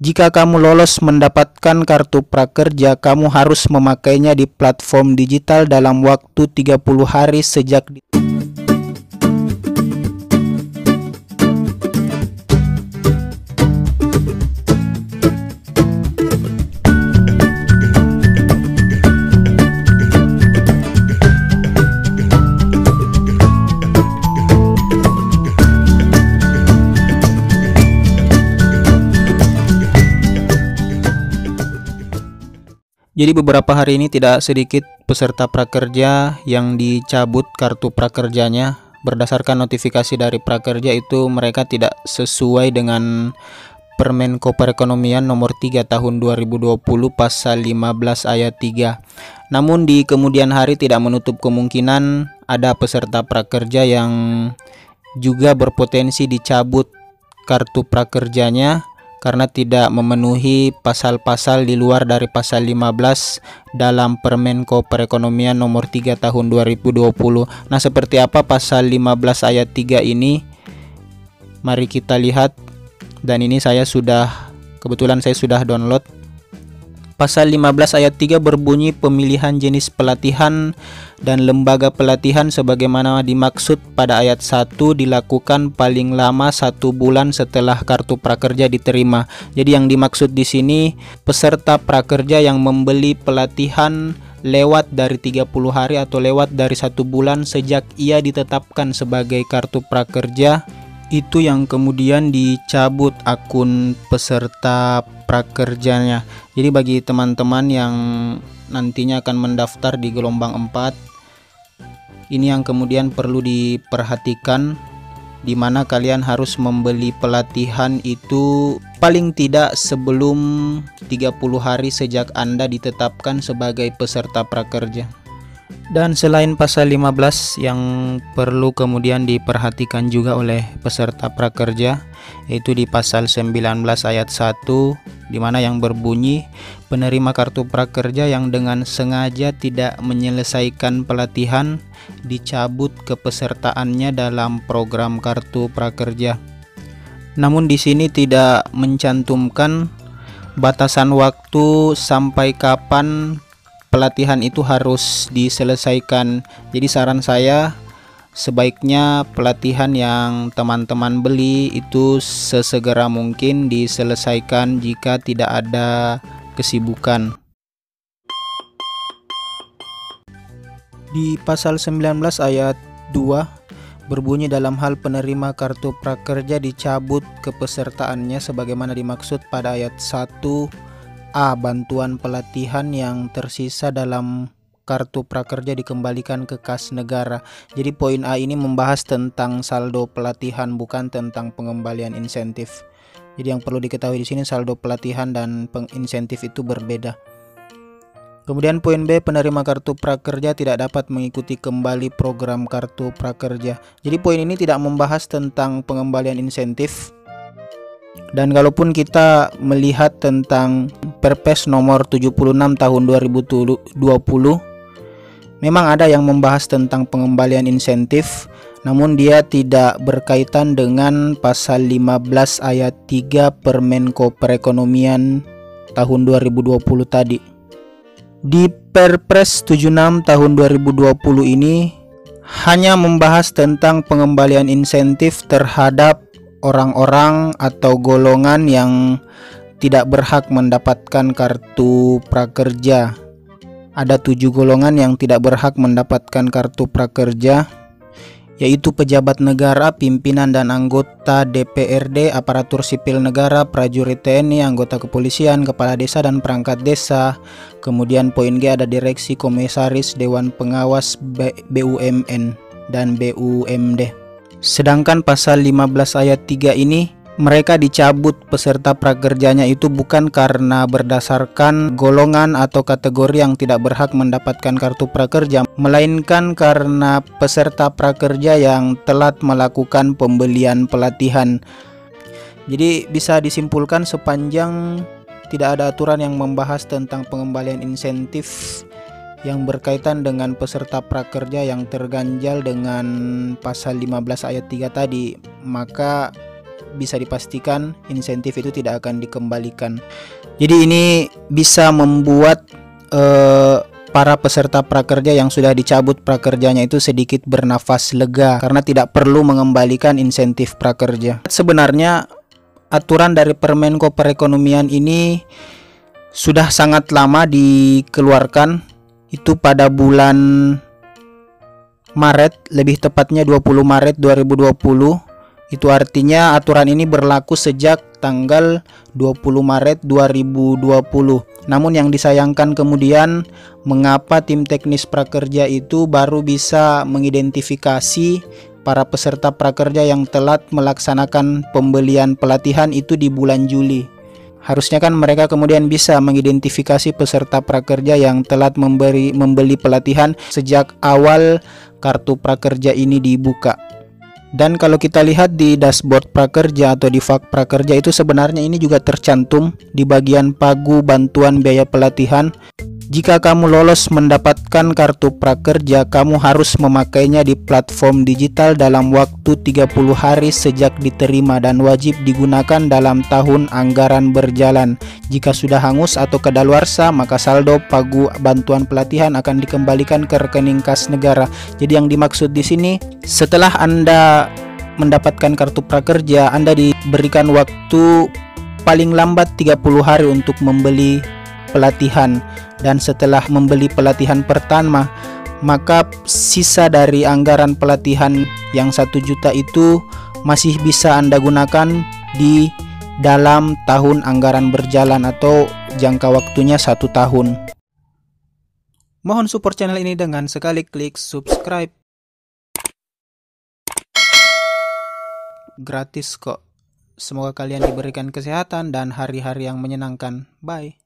Jika kamu lolos mendapatkan kartu prakerja, kamu harus memakainya di platform digital dalam waktu 30 hari sejak Jadi beberapa hari ini tidak sedikit peserta prakerja yang dicabut kartu prakerjanya berdasarkan notifikasi dari prakerja itu mereka tidak sesuai dengan Permenko Perekonomian nomor 3 tahun 2020 pasal 15 ayat 3. Namun di kemudian hari tidak menutup kemungkinan ada peserta prakerja yang juga berpotensi dicabut kartu prakerjanya karena tidak memenuhi pasal-pasal di luar dari pasal 15 dalam Permenko Perekonomian nomor 3 tahun 2020. Nah, seperti apa pasal 15 ayat 3 ini? Mari kita lihat. Dan ini kebetulan saya sudah download. Pasal 15 ayat 3 berbunyi pemilihan jenis pelatihan dan lembaga pelatihan sebagaimana dimaksud pada ayat 1 dilakukan paling lama 1 bulan setelah kartu prakerja diterima. Jadi yang dimaksud di sini peserta prakerja yang membeli pelatihan lewat dari 30 hari atau lewat dari 1 bulan sejak ia ditetapkan sebagai kartu prakerja, itu yang kemudian dicabut akun peserta prakerjanya. Jadi bagi teman-teman yang nantinya akan mendaftar di gelombang 4, ini yang kemudian perlu diperhatikan, di mana kalian harus membeli pelatihan itu paling tidak sebelum 30 hari sejak Anda ditetapkan sebagai peserta prakerja. Dan selain pasal 15 yang perlu kemudian diperhatikan juga oleh peserta prakerja, yaitu di pasal 19 ayat 1 di mana yang berbunyi penerima kartu prakerja yang dengan sengaja tidak menyelesaikan pelatihan dicabut kepesertaannya dalam program kartu prakerja. Namun di sini tidak mencantumkan batasan waktu sampai kapan pelatihan itu harus diselesaikan. Jadi saran saya sebaiknya pelatihan yang teman-teman beli itu sesegera mungkin diselesaikan jika tidak ada kesibukan. Di pasal 19 ayat 2 berbunyi dalam hal penerima kartu prakerja dicabut kepesertaannya sebagaimana dimaksud pada ayat 1A, bantuan pelatihan yang tersisa dalam kartu prakerja dikembalikan ke kas negara. Jadi poin A ini membahas tentang saldo pelatihan, bukan tentang pengembalian insentif. Jadi yang perlu diketahui di sini saldo pelatihan dan insentif itu berbeda. Kemudian poin B, penerima kartu prakerja tidak dapat mengikuti kembali program kartu prakerja. Jadi poin ini tidak membahas tentang pengembalian insentif. Dan kalaupun kita melihat tentang Perpres nomor 76 tahun 2020, memang ada yang membahas tentang pengembalian insentif, namun dia tidak berkaitan dengan pasal 15 ayat 3 Permenko Perekonomian tahun 2020 tadi. Di Perpres 76 tahun 2020 ini hanya membahas tentang pengembalian insentif terhadap orang-orang atau golongan yang tidak berhak mendapatkan kartu prakerja. Ada 7 golongan yang tidak berhak mendapatkan kartu prakerja, yaitu pejabat negara, pimpinan dan anggota DPRD, aparatur sipil negara, prajurit TNI, anggota kepolisian, kepala desa dan perangkat desa. Kemudian poin G ada direksi, komisaris, dewan pengawas, BUMN dan BUMD. Sedangkan pasal 15 ayat 3 ini mereka dicabut peserta prakerjanya itu bukan karena berdasarkan golongan atau kategori yang tidak berhak mendapatkan kartu prakerja, melainkan karena peserta prakerja yang telat melakukan pembelian pelatihan. Jadi bisa disimpulkan sepanjang tidak ada aturan yang membahas tentang pengembalian insentif yang berkaitan dengan peserta prakerja yang terganjal dengan pasal 15 ayat 3 tadi, maka bisa dipastikan insentif itu tidak akan dikembalikan. Jadi ini bisa membuat para peserta prakerja yang sudah dicabut prakerjanya itu sedikit bernafas lega karena tidak perlu mengembalikan insentif prakerja. Sebenarnya aturan dari Permenko Perekonomian ini sudah sangat lama dikeluarkan, itu pada bulan Maret, lebih tepatnya 20 Maret 2020. Itu artinya aturan ini berlaku sejak tanggal 20 Maret 2020. Namun yang disayangkan kemudian, mengapa tim teknis prakerja itu baru bisa mengidentifikasi para peserta prakerja yang telat melaksanakan pembelian pelatihan itu di bulan Juli. Harusnya kan mereka kemudian bisa mengidentifikasi peserta prakerja yang telat membeli pelatihan sejak awal kartu prakerja ini dibuka. Dan kalau kita lihat di dashboard prakerja atau di fak prakerja itu sebenarnya ini juga tercantum di bagian pagu bantuan biaya pelatihan. Jika kamu lolos mendapatkan kartu prakerja, kamu harus memakainya di platform digital dalam waktu 30 hari sejak diterima dan wajib digunakan dalam tahun anggaran berjalan. Jika sudah hangus atau kadaluarsa, maka saldo pagu bantuan pelatihan akan dikembalikan ke rekening kas negara. Jadi yang dimaksud di sini, setelah Anda mendapatkan kartu prakerja, Anda diberikan waktu paling lambat 30 hari untuk membeli pelatihan, dan setelah membeli pelatihan pertama, maka sisa dari anggaran pelatihan yang 1 juta itu masih bisa Anda gunakan di dalam tahun anggaran berjalan atau jangka waktunya 1 tahun. Mohon support channel ini dengan sekali klik subscribe. Gratis kok. Semoga kalian diberikan kesehatan dan hari-hari yang menyenangkan. Bye.